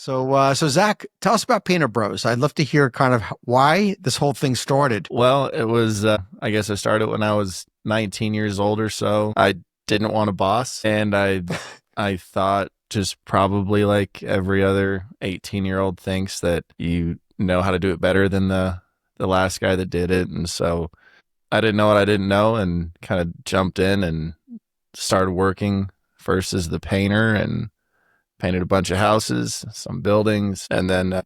So Zach, tell us about Painter Bros. I'd love to hear kind of why this whole thing started. Well, it was, I guess I started when I was 19 years old or so. I didn't want a boss, and I thought just probably like every other 18-year-old thinks that you know how to do it better than the last guy that did it. And so I didn't know what I didn't know and kind of jumped in and started working first as the painter and painted a bunch of houses, some buildings, and then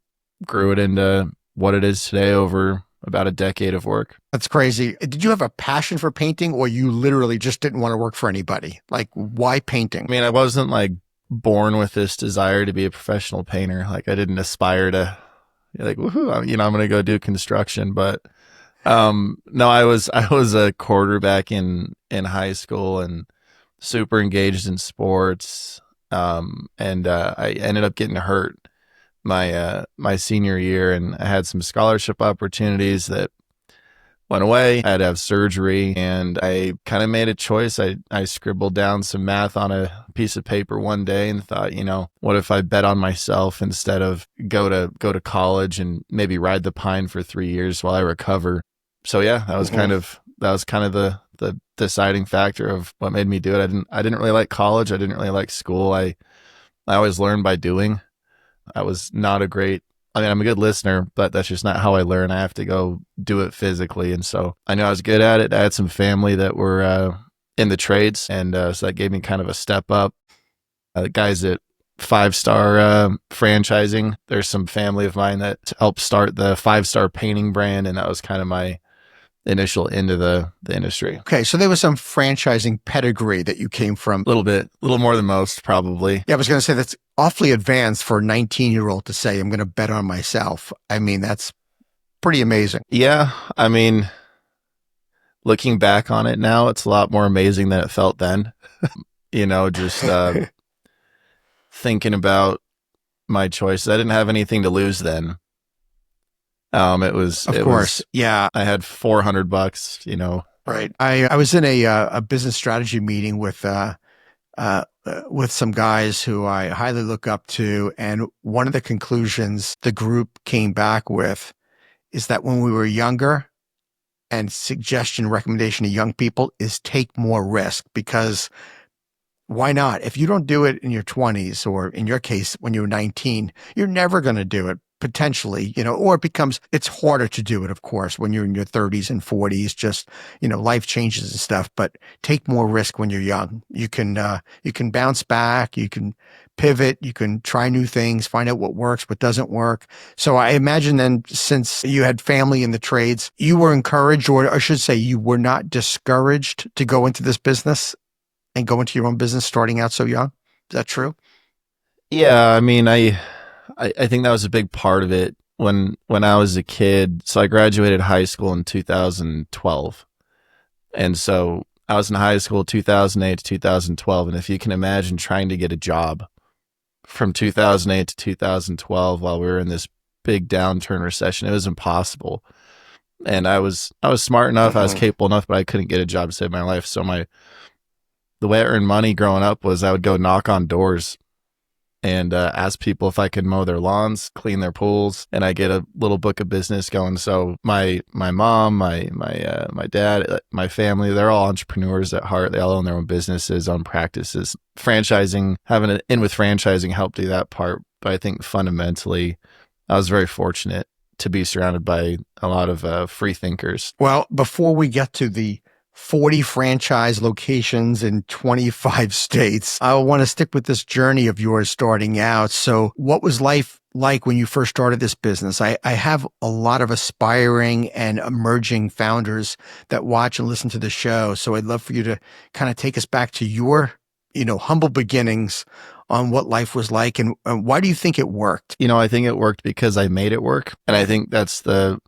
grew it into what it is today over about a decade of work. That's crazy. Did you have a passion for painting, or you literally just didn't want to work for anybody? Like, why painting? I mean, I wasn't like born with this desire to be a professional painter. Like I didn't aspire to like, woohoo, I'm going to go do construction. But no, I was a quarterback in high school and super engaged in sports. And I ended up getting hurt my senior year, and I had some scholarship opportunities that went away. I had to have surgery, and I kind of made a choice. I scribbled down some math on a piece of paper one day and thought, what if I bet on myself instead of go to college and maybe ride the pine for 3 years while I recover. So yeah, that was kind of the deciding factor of what made me do it. I didn't really like college. I didn't really like school. I always learned by doing. I was not a great, I mean, I'm a good listener, but that's just not how I learn. I have to go do it physically. And so I knew I was good at it. I had some family that were in the trades. And so that gave me kind of a step up. The guys at Five Star Franchising, there's some family of mine that helped start the Five Star Painting brand. And that was kind of my initial into the industry. Okay, so there was some franchising pedigree that you came from. A little bit, a little more than most, probably. Yeah, I was going to say that's awfully advanced for a 19-year-old to say, I'm going to bet on myself. I mean, that's pretty amazing. Yeah. I mean, looking back on it now, it's a lot more amazing than it felt then. Just thinking about my choices. I didn't have anything to lose then. Of course. Yeah. I had $400, Right. I was in a business strategy meeting with some guys who I highly look up to. And one of the conclusions the group came back with is that when we were younger, and suggestion, recommendation to young people is take more risk, because why not? If you don't do it in your 20s, or in your case, when you're 19, you're never going to do it potentially, or it's harder to do it, of course, when you're in your 30s and 40s, just, life changes and stuff, but take more risk when you're young. You can bounce back, you can pivot, you can try new things, find out what works, what doesn't work. So I imagine then, since you had family in the trades, you were encouraged, or I should say you were not discouraged, to go into this business and go into your own business starting out so young. Is that true? Yeah. I mean, I think that was a big part of it when I was a kid. So I graduated high school in 2012. And so I was in high school 2008 to 2012. And if you can imagine trying to get a job from 2008 to 2012 while we were in this big downturn recession, it was impossible. And I was smart enough, I was capable enough, but I couldn't get a job to save my life. So the way I earned money growing up was I would go knock on doors and ask people if I could mow their lawns, clean their pools, and I get a little book of business going. So my mom, my dad, my family, they're all entrepreneurs at heart. They all own their own businesses, own practices. Franchising, having an in with franchising helped do that part. But I think fundamentally, I was very fortunate to be surrounded by a lot of free thinkers. Well, before we get to the 40 franchise locations in 25 states, I want to stick with this journey of yours starting out. So what was life like when you first started this business? I have a lot of aspiring and emerging founders that watch and listen to the show. So I'd love for you to kind of take us back to your, humble beginnings on what life was like, and why do you think it worked? I think it worked because I made it work. And I think that's the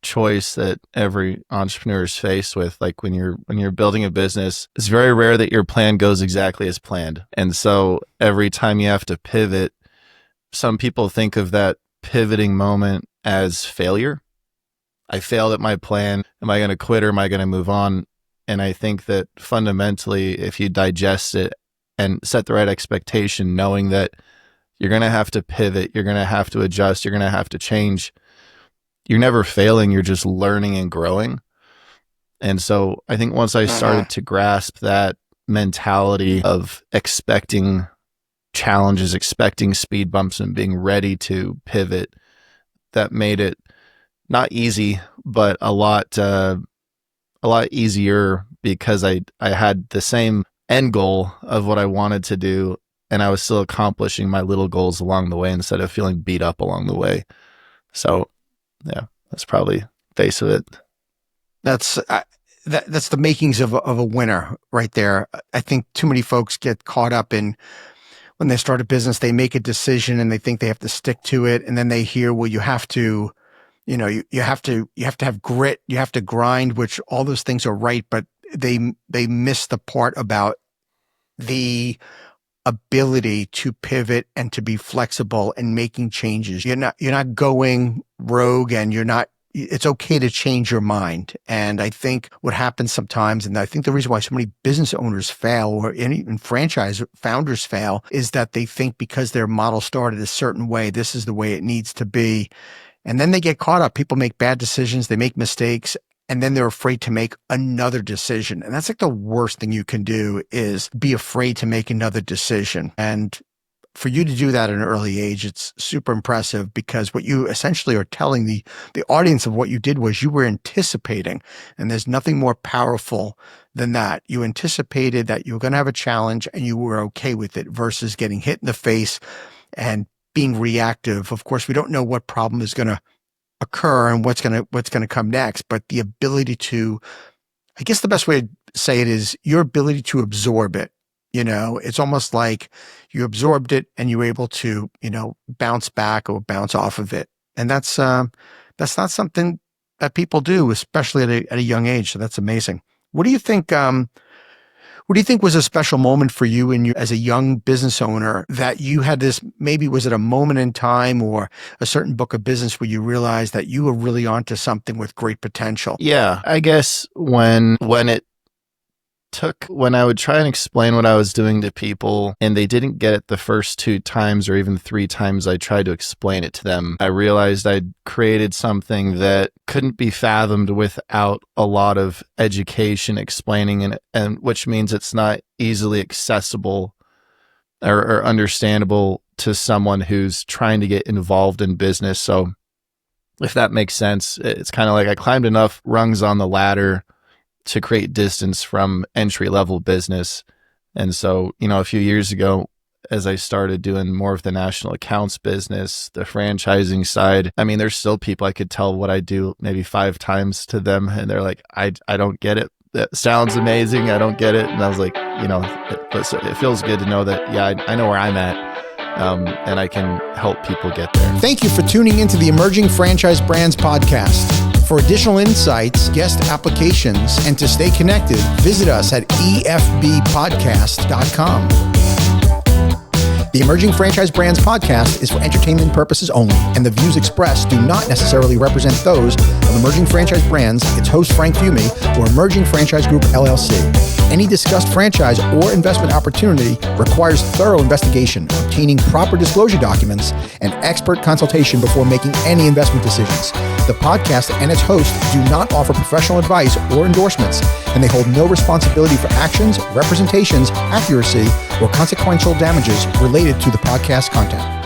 choice that every entrepreneur is faced with. Like when you're building a business, it's very rare that your plan goes exactly as planned. And so every time you have to pivot, some people think of that pivoting moment as failure. I failed at my plan. Am I going to quit, or am I going to move on? And I think that fundamentally, if you digest it and set the right expectation, knowing that You're going to have to pivot. You're going to have to adjust. You're going to have to change. You're never failing. You're just learning and growing. And so I think once I started to grasp that mentality of expecting challenges, expecting speed bumps, and being ready to pivot, that made it not easy, but a lot easier, because I had the same end goal of what I wanted to do, and I was still accomplishing my little goals along the way instead of feeling beat up along the way. So yeah, that's probably the base of it. That's the makings of a winner right there. I think too many folks get caught up in, when they start a business, they make a decision and they think they have to stick to it, and then they hear, well, you have to, you have to have grit, you have to grind, which all those things are right, but they miss the part about the ability to pivot and to be flexible and making changes. You're not going rogue, and it's okay to change your mind. And I think what happens sometimes, and I think the reason why so many business owners fail, or even franchise founders fail, is that they think because their model started a certain way, this is the way it needs to be. And then they get caught up. People make bad decisions, they make mistakes, and then they're afraid to make another decision. And that's like the worst thing you can do, is be afraid to make another decision. And for you to do that at an early age, it's super impressive, because what you essentially are telling the audience of what you did was you were anticipating, and there's nothing more powerful than that. You anticipated that you were going to have a challenge and you were okay with it, versus getting hit in the face and being reactive. Of course, we don't know what problem is going to occur and what's going to come next, but the ability to, I guess the best way to say it is your ability to absorb it. It's almost like you absorbed it and you were able to, bounce back or bounce off of it. And that's not something that people do, especially at a young age. So that's amazing. What do you think? What do you think was a special moment for you as a young business owner, that you had this, maybe was it a moment in time or a certain book of business where you realized that you were really onto something with great potential? Yeah, I guess when I would try and explain what I was doing to people and they didn't get it the first 2 times or even 3 times I tried to explain it to them, I realized I'd created something that couldn't be fathomed without a lot of education explaining, and which means it's not easily accessible or understandable to someone who's trying to get involved in business. So if that makes sense, it's kind of like I climbed enough rungs on the ladder to create distance from entry-level business. And so, a few years ago, as I started doing more of the national accounts business, the franchising side, I mean, there's still people I could tell what I do maybe 5 times to them, and they're like, I don't get it. That sounds amazing. I don't get it. And I was like, it feels good to know that, yeah, I know where I'm at. And I can help people get there. Thank you for tuning into the Emerging Franchise Brands podcast. For additional insights, guest applications, and to stay connected, visit us at efbpodcast.com. The Emerging Franchise Brands podcast is for entertainment purposes only, and the views expressed do not necessarily represent those of Emerging Franchise Brands, its host Frank Fumey, or Emerging Franchise Group LLC. Any discussed franchise or investment opportunity requires thorough investigation, obtaining proper disclosure documents, and expert consultation before making any investment decisions. The podcast and its host do not offer professional advice or endorsements, and they hold no responsibility for actions, representations, accuracy, or consequential damages related to the podcast content.